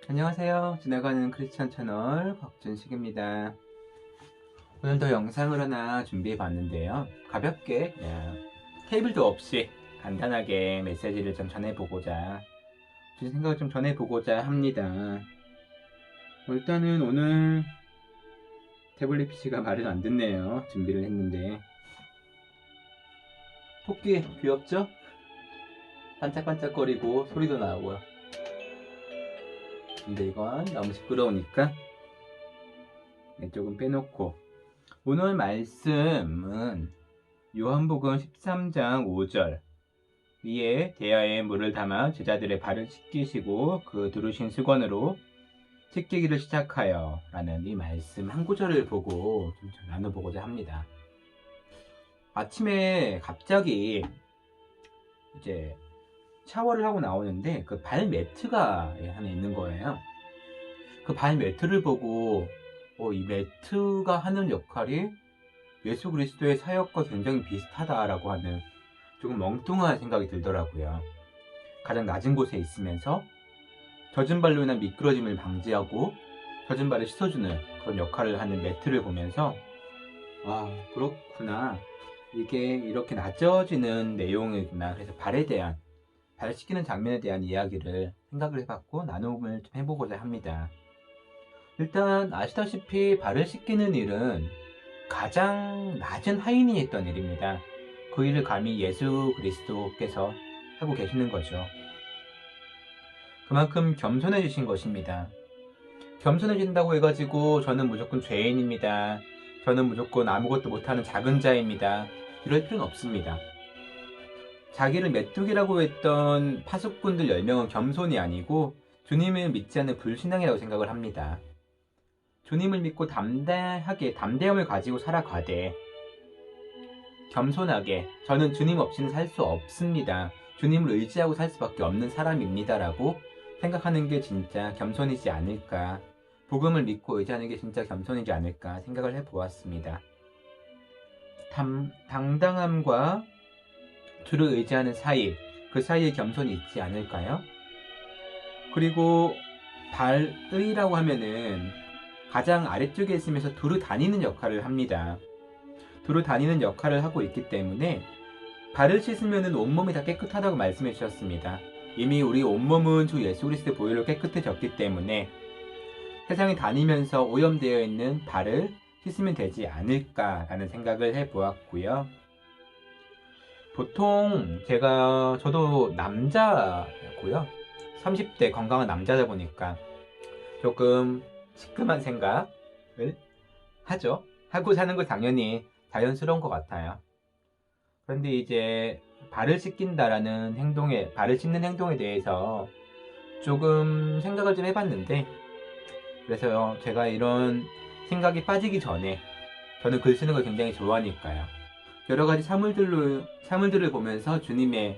안녕하세요. 지나가는 크리스천 채널 박준식입니다. 오늘도 영상을 하나 준비해 봤는데요. 가볍게 그냥 테이블도 없이 간단하게 메시지를 좀 전해보고자 제 생각을 좀 전해보고자 합니다. 일단은 오늘 태블릿 PC가 말을 안 듣네요. 준비를 했는데 토끼 귀엽죠? 반짝반짝거리고 소리도 나오고요. 근데 이건 너무 시끄러우니까 조금 빼놓고, 오늘 말씀은 요한복음 13장 5절, 위에 대야에 물을 담아 제자들의 발을 씻기시고 그 두르신 수건으로 씻기기를 시작하여 라는 이 말씀 한 구절을 보고 좀 나눠보고자 합니다. 아침에 갑자기 이제 샤워를 하고 나오는데 그 발 매트가 하나 있는 거예요. 그 발 매트를 보고 이 매트가 하는 역할이 예수 그리스도의 사역과 굉장히 비슷하다라고 하는 조금 멍뚱한 생각이 들더라고요. 가장 낮은 곳에 있으면서 젖은 발로 인한 미끄러짐을 방지하고 젖은 발을 씻어주는 그런 역할을 하는 매트를 보면서 그렇구나, 이게 이렇게 낮아지는 내용이구나. 그래서 발 씻기는 장면에 대한 이야기를 생각을 해봤고 나눔을 좀 해보고자 합니다. 일단 아시다시피 발을 씻기는 일은 가장 낮은 하인이 했던 일입니다. 그 일을 감히 예수 그리스도께서 하고 계시는 거죠. 그만큼 겸손해지신 것입니다. 겸손해진다고 해가지고 저는 무조건 죄인입니다, 저는 무조건 아무것도 못하는 작은 자입니다, 이럴 필요는 없습니다. 자기를 메뚜기라고 했던 파수꾼들 10명은 겸손이 아니고 주님을 믿지 않는 불신앙이라고 생각을 합니다. 주님을 믿고 담대함을 가지고 살아가되 겸손하게 저는 주님 없이는 살 수 없습니다, 주님을 의지하고 살 수밖에 없는 사람입니다 라고 생각하는 게 진짜 겸손이지 않을까, 복음을 믿고 의지하는 게 진짜 겸손이지 않을까 생각을 해보았습니다. 당당함과 주를 의지하는 사이, 그 사이에 겸손이 있지 않을까요? 그리고 발의라고 하면은 가장 아래쪽에 있으면서 두루 다니는 역할을 합니다. 두루 다니는 역할을 하고 있기 때문에 발을 씻으면 온몸이 다 깨끗하다고 말씀해 주셨습니다. 이미 우리 온몸은 주 예수 그리스도의 보혈로 깨끗해졌기 때문에 세상에 다니면서 오염되어 있는 발을 씻으면 되지 않을까라는 생각을 해보았고요. 보통 저도 남자고요. 30대 건강한 남자다 보니까 조금 시큼한 생각을 하고 사는 거 당연히 자연스러운 것 같아요. 그런데 이제 발을 씻는 행동에 대해서 조금 생각을 좀 해봤는데, 그래서 제가 이런 생각이 빠지기 전에, 저는 글 쓰는 걸 굉장히 좋아하니까요, 여러 가지 사물들을 보면서 주님의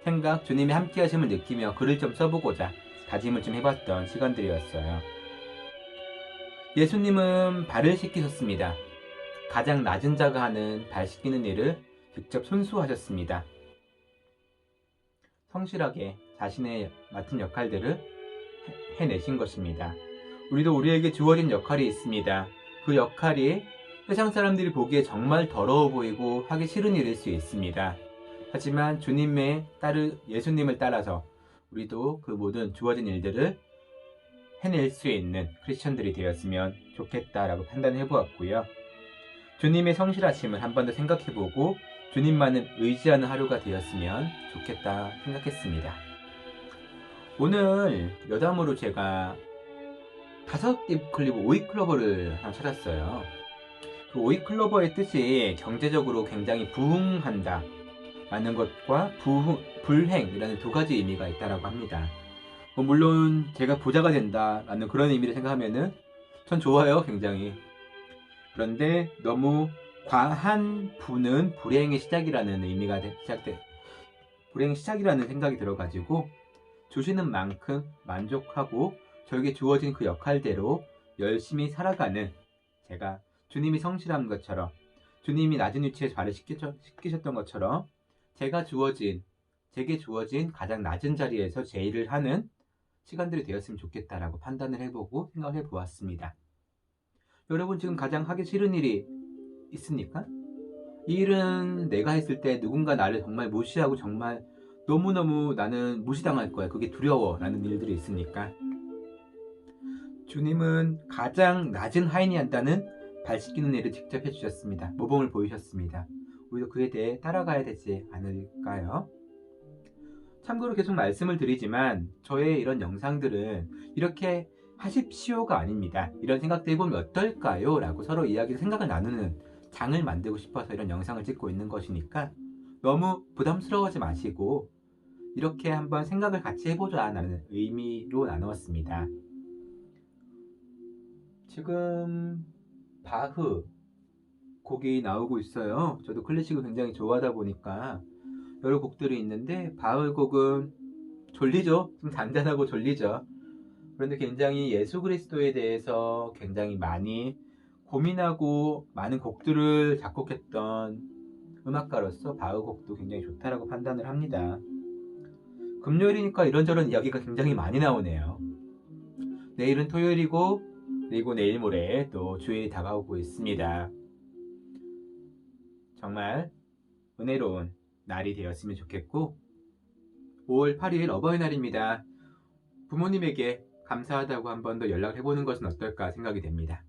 생각, 주님의 함께 하심을 느끼며 글을 좀 써보고자 다짐을 좀 해봤던 시간들이었어요. 예수님은 발을 씻기셨습니다. 가장 낮은 자가 하는 발 씻기는 일을 직접 손수하셨습니다. 성실하게 자신의 맡은 역할들을 해내신 것입니다. 우리도 우리에게 주어진 역할이 있습니다. 그 역할이 세상 사람들이 보기에 정말 더러워 보이고 하기 싫은 일일 수 있습니다. 하지만 예수님을 따라서 우리도 그 모든 주어진 일들을 해낼 수 있는 크리스천들이 되었으면 좋겠다라고 판단해 보았고요. 주님의 성실하심을 한 번 더 생각해보고 주님만을 의지하는 하루가 되었으면 좋겠다 생각했습니다. 오늘 여담으로 제가 5잎 클리버 오이클로버를 하나 찾았어요. 그 오이클로버의 뜻이 경제적으로 굉장히 부흥한다 라는 것과 불행이라는 두 가지 의미가 있다고 합니다. 물론 제가 부자가 된다 라는 그런 의미를 생각하면은 전 좋아요, 굉장히. 그런데 너무 과한 부는 불행의 시작이라는 불행의 시작이라는 생각이 들어가지고, 주시는 만큼 만족하고 저에게 주어진 그 역할대로 열심히 살아가는, 제가 주님이 성실한 것처럼, 주님이 낮은 위치에서 발을 씻기셨던 것처럼 제게 주어진 가장 낮은 자리에서 제 일을 하는 시간들이 되었으면 좋겠다라고 판단을 해보고 생각을 해보았습니다. 여러분 지금 가장 하기 싫은 일이 있습니까? 이 일은 내가 했을 때 누군가 나를 정말 무시하고 정말 너무너무 나는 무시당할 거야. 그게 두려워 라는 일들이 있습니까? 주님은 가장 낮은 하인이 한다는 발 씻기는 일을 직접 해주셨습니다. 모범을 보이셨습니다. 우리도 그에 대해 따라가야 되지 않을까요? 참고로 계속 말씀을 드리지만 저의 이런 영상들은 이렇게 하십시오가 아닙니다. 이런 생각도 해보면 어떨까요? 라고 서로 이야기를 생각을 나누는 장을 만들고 싶어서 이런 영상을 찍고 있는 것이니까 너무 부담스러워하지 마시고 이렇게 한번 생각을 같이 해보자 라는 의미로 나누었습니다. 지금 바흐 곡이 나오고 있어요. 저도 클래식을 굉장히 좋아하다 보니까 여러 곡들이 있는데 바흐 곡은 졸리죠. 좀 잔잔하고 졸리죠. 그런데 굉장히 예수 그리스도에 대해서 굉장히 많이 고민하고 많은 곡들을 작곡했던 음악가로서 바흐 곡도 굉장히 좋다라고 판단을 합니다. 금요일이니까 이런저런 이야기가 굉장히 많이 나오네요. 내일은 토요일이고 그리고 내일 모레 또 주일이 다가오고 있습니다. 정말 은혜로운 날이 되었으면 좋겠고 5월 8일 어버이날입니다. 부모님에게 감사하다고 한 번 더 연락을 해보는 것은 어떨까 생각이 됩니다.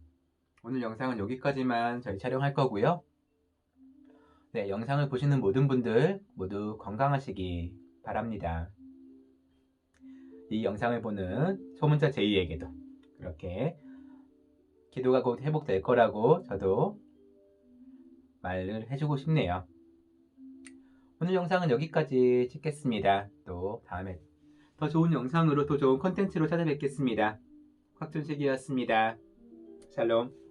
오늘 영상은 여기까지만 저희 촬영할 거고요. 네, 영상을 보시는 모든 분들 모두 건강하시기 바랍니다. 이 영상을 보는 소문자 제이에게도 그렇게 기도가 곧 회복될 거라고 저도 말을 해주고 싶네요. 오늘 영상은 여기까지 찍겠습니다. 또 다음에 더 좋은 영상으로 더 좋은 컨텐츠로 찾아뵙겠습니다. 곽준식이었습니다. 샬롬.